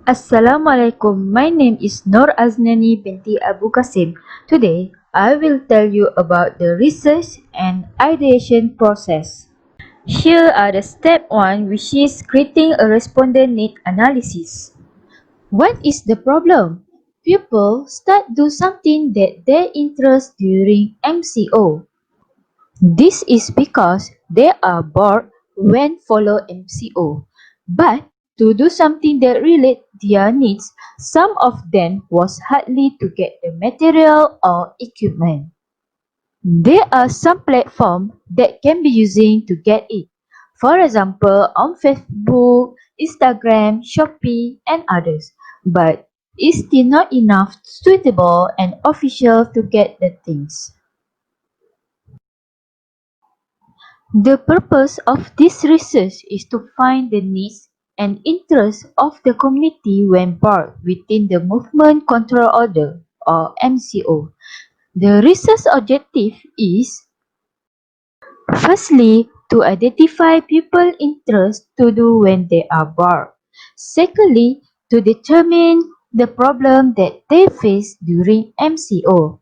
Assalamualaikum. My name is Aznani Binti Abu Kasim. Today, I will tell you about the research and ideation process. Here are the step 1, which is creating a respondent need analysis. What is the problem? People start do something that they interest during MCO. This is because they are bored when follow MCO. But to do something that relate their needs, some of them was hardly to get the material or equipment. There are some platforms that can be using to get it. For example, on Facebook, Instagram, Shopee, and others. But it's still not enough suitable and official to get the things. The purpose of this research is to find the needs and interests of the community when brought within the Movement Control Order or MCO. The research objective is firstly to identify people's interests to do when they are bored. Secondly, to determine the problem that they face during MCO.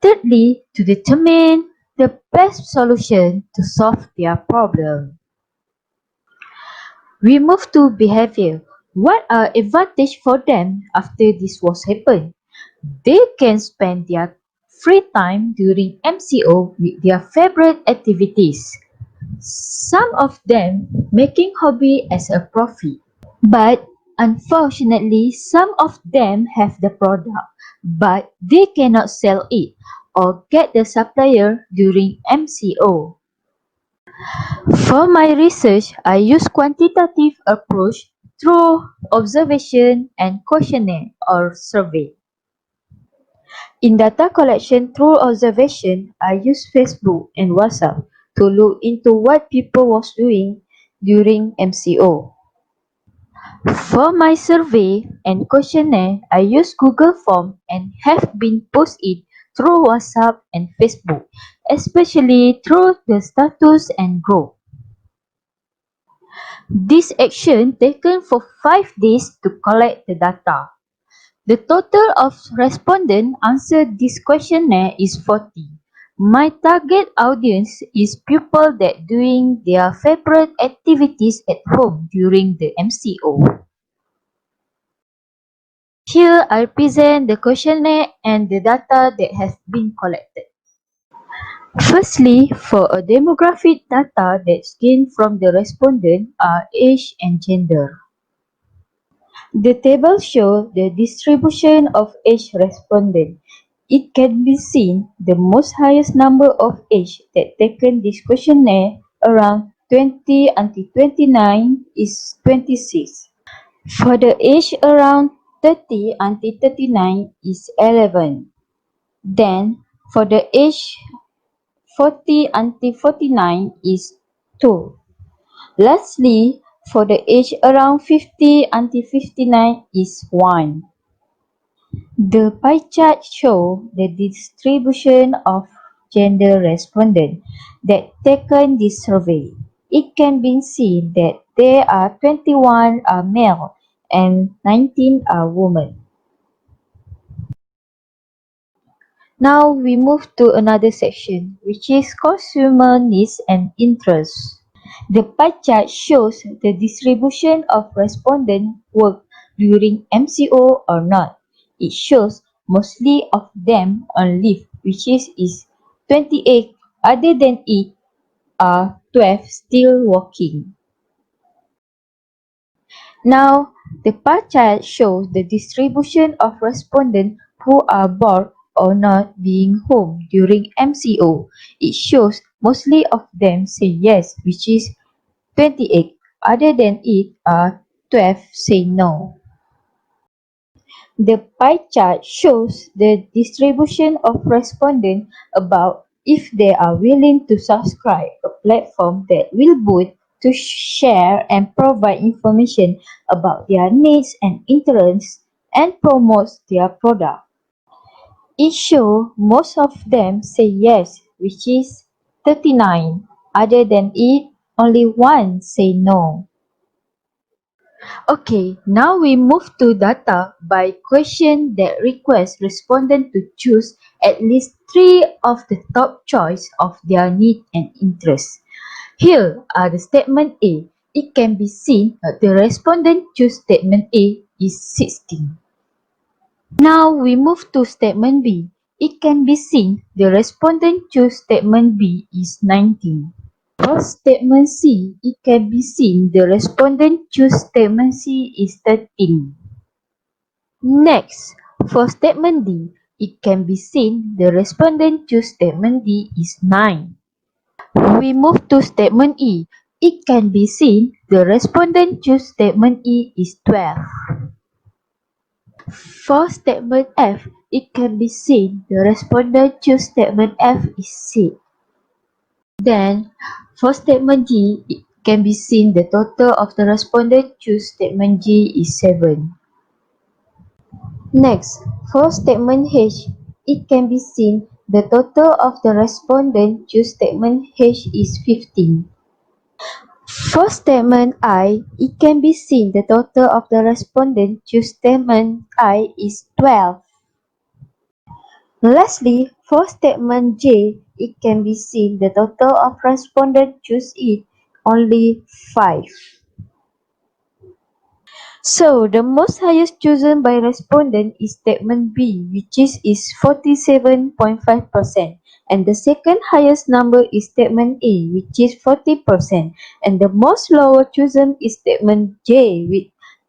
Thirdly, to determine the best solution to solve their problem. We move to behavior. What are advantage for them after this was happened? They can spend their free time during MCO with their favorite activities. Some of them making hobby as a profit. But unfortunately, some of them have the product, but they cannot sell it or get the supplier during MCO. For my research, I use quantitative approach through observation and questionnaire or survey. In data collection through observation, I use Facebook and WhatsApp to look into what people was doing during MCO. For my survey and questionnaire, I use Google Form and have been posted through WhatsApp and Facebook, especially through the status and group. This action taken for 5 days to collect the data. The total of respondents answered this questionnaire is 40. My target audience is people that doing their favorite activities at home during the MCO. Here I present the questionnaire and the data that has been collected. Firstly, for a demographic data that's gained from the respondent are age and gender. The table shows the distribution of age respondent. It can be seen the most highest number of age that taken this questionnaire around 20 until 29 is 26. For the age around 30 until 39 is 11. Then for the age 40 until 49 is 2. Lastly, for the age around 50 until 59 is 1. The pie chart shows the distribution of gender respondents that taken this survey. It can be seen that there are 21 are male and 19 are women. Now we move to another section, which is consumer needs and interests. The pie chart shows the distribution of respondents work during MCO or not. It shows mostly of them on leave, which is 28. Other than it are 12 still working. Now, the pie chart shows the distribution of respondents who are bored or not being home during MCO. It shows mostly of them say yes, which is 28. Other than it are 12 say no. The pie chart shows the distribution of respondents about if they are willing to subscribe a platform that will boost to share and provide information about their needs and interests and promotes their product. It shows most of them say yes, which is 39. Other than it, only one say no. Okay, now we move to data by question that request respondent to choose at least 3 of the top choice of their need and interest. Here are the statement A. It can be seen that the respondent choose statement A is 16. Now we move to statement B. It can be seen the respondent choose statement B is 19. For statement C, it can be seen the respondent choose statement C is 13. Next, for statement D, it can be seen the respondent choose statement D is 9. We move to statement E. It can be seen the respondent choose statement E is 12. For statement F, it can be seen the respondent choose statement F is 6. Then, for statement G, it can be seen the total of the respondent choose statement G is 7. Next, for statement H, it can be seen the total of the respondent choose statement H is 15. For statement I, it can be seen the total of the respondent choose statement I is 12. Lastly, for statement J, it can be seen the total of respondent choose it only 5. So, the most highest chosen by respondent is statement B, which is 47.5%. And the second highest number is statement A, which is 40%. And the most lower chosen is statement J, with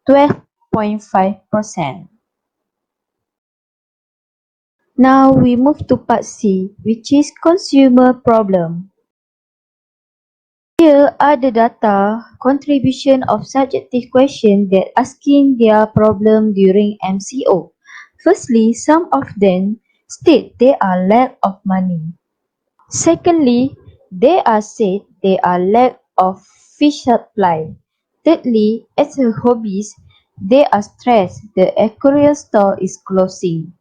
12.5%. Now we move to part C, which is consumer problem. Here are the data contribution of subjective questions that asking their problem during MCO. Firstly, some of them state they are lack of money. Secondly, they are said they are lack of fish supply. Thirdly, as a hobbies, they are stressed the aquarium store is closing.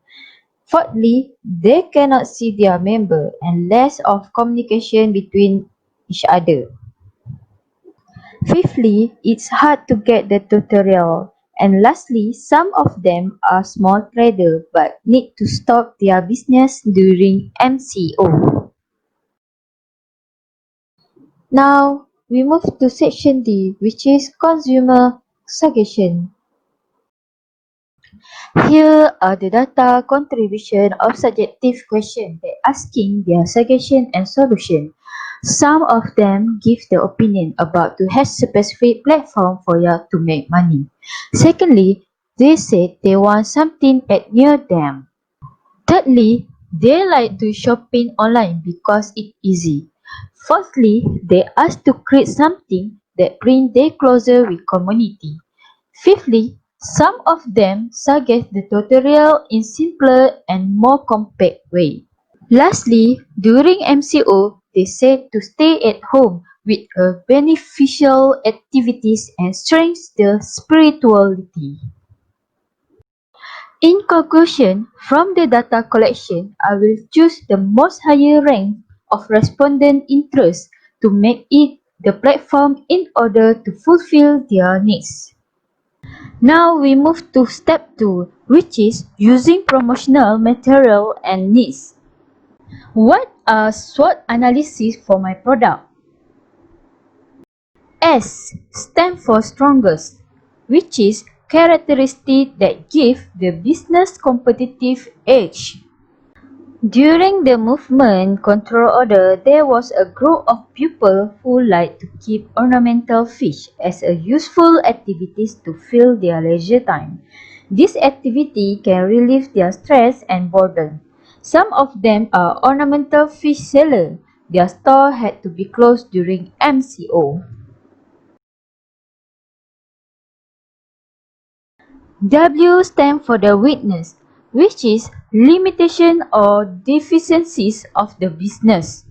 Fourthly, they cannot see their member and less of communication between each other. Fifthly, it's hard to get the tutorial. And lastly, some of them are small traders but need to stop their business during MCO. Now, we move to section D, which is consumer suggestion. Here are the data contribution of subjective questions that asking their suggestion and solution. Some of them give the opinion about to have specific platform for you to make money. Secondly, they said they want something at near them. Thirdly, they like to shopping online because it's easy. Fourthly, they ask to create something that bring them closer with community. Fifthly, some of them suggest the tutorial in simpler and more compact way. Lastly, during MCO, they said to stay at home with a beneficial activities and strengthen the spirituality. In conclusion, from the data collection, I will choose the most higher rank of respondent interest to make it the platform in order to fulfill their needs. Now we move to step 2, which is using promotional material and needs. What are SWOT analysis for my product? S stand for strongest, which is characteristic that give the business competitive edge. During the movement control order, there was a group of people who like to keep ornamental fish as a useful activities to fill their leisure time. This activity can relieve their stress and boredom. Some of them are ornamental fish sellers. Their store had to be closed during MCO. W stands for the weakness, which is limitation or deficiencies of the business.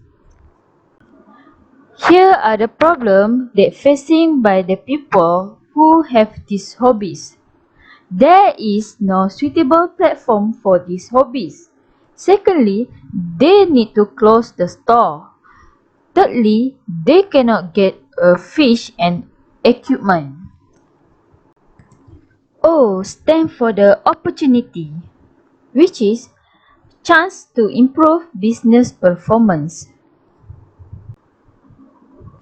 Here are the problems that facing by the people who have these hobbies. There is no suitable platform for these hobbies. Secondly, they need to close the store. Thirdly, they cannot get a fish and equipment. O stands for the opportunity, which is chance to improve business performance.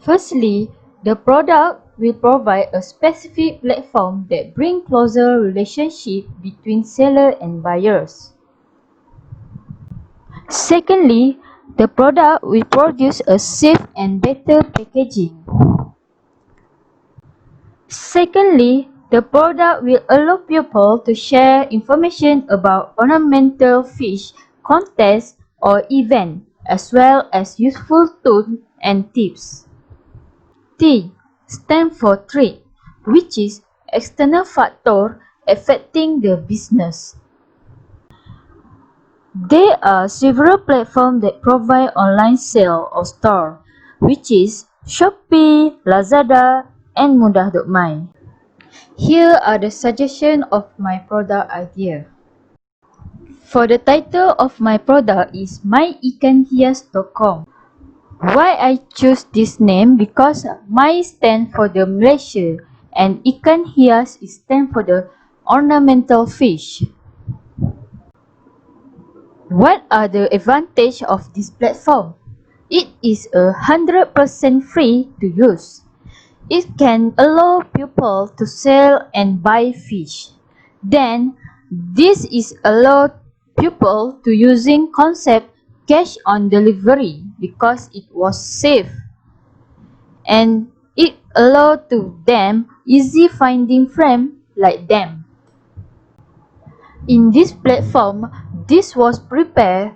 Firstly, the product will provide a specific platform that brings closer relationship between seller and buyers. Secondly, the product will produce a safe and better packaging. Secondly, the product will allow people to share information about ornamental fish contests or events, as well as useful tools and tips. T stands for trade, which is external factor affecting the business. There are several platforms that provide online sale or store, which is Shopee, Lazada, and Mudah.my. Here are the suggestions of my product idea. For the title of my product is myikanhias.com. Why I choose this name? Because my stand for the Malaysia and ikan hias stand for the ornamental fish. What are the advantages of this platform? It is 100% free to use. It can allow people to sell and buy fish. Then, this is allow people to using concept cash on delivery because it was safe. And it allow to them easy finding frame like them. In this platform, this was prepared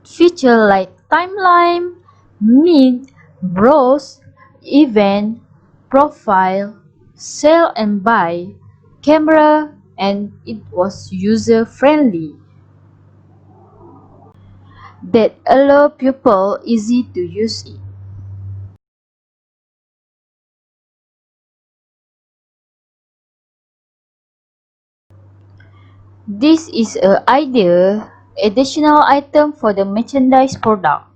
feature like timeline, meet, browse, event, profile, sell and buy, camera, and it was user friendly that allow people easy to use it. This is an idea additional item for the merchandise product.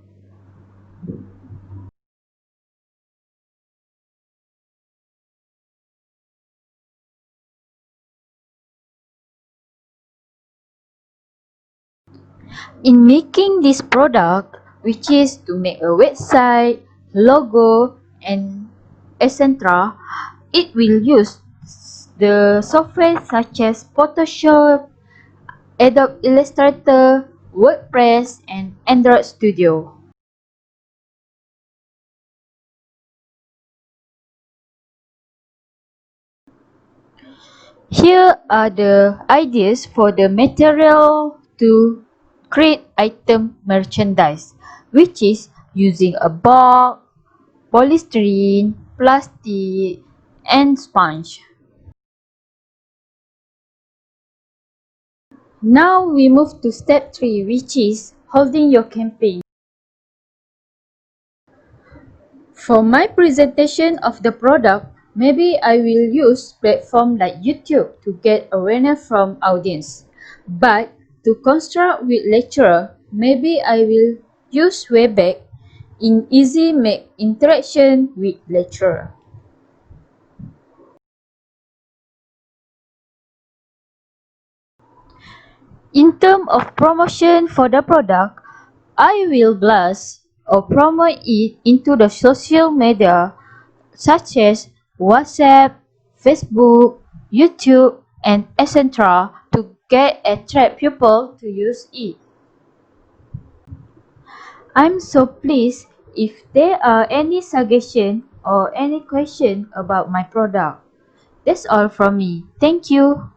In making this product, which is to make a website, logo, and etc., it will use the software such as Photoshop, Adobe Illustrator, WordPress, and Android Studio. Here are the ideas for the material to create item merchandise, which is using a box, polystyrene, plastic, and sponge. Now we move to step 3, which is holding your campaign. For my presentation of the product, maybe I will use platform like YouTube to get awareness from audience. But to construct with lecturer, maybe I will use Webex in easy make interaction with lecturer. In terms of promotion for the product, I will blast or promote it into the social media such as WhatsApp, Facebook, YouTube, and etc. to attract people to use it. I'm so pleased if there are any suggestion or any question about my product. That's all from me. Thank you.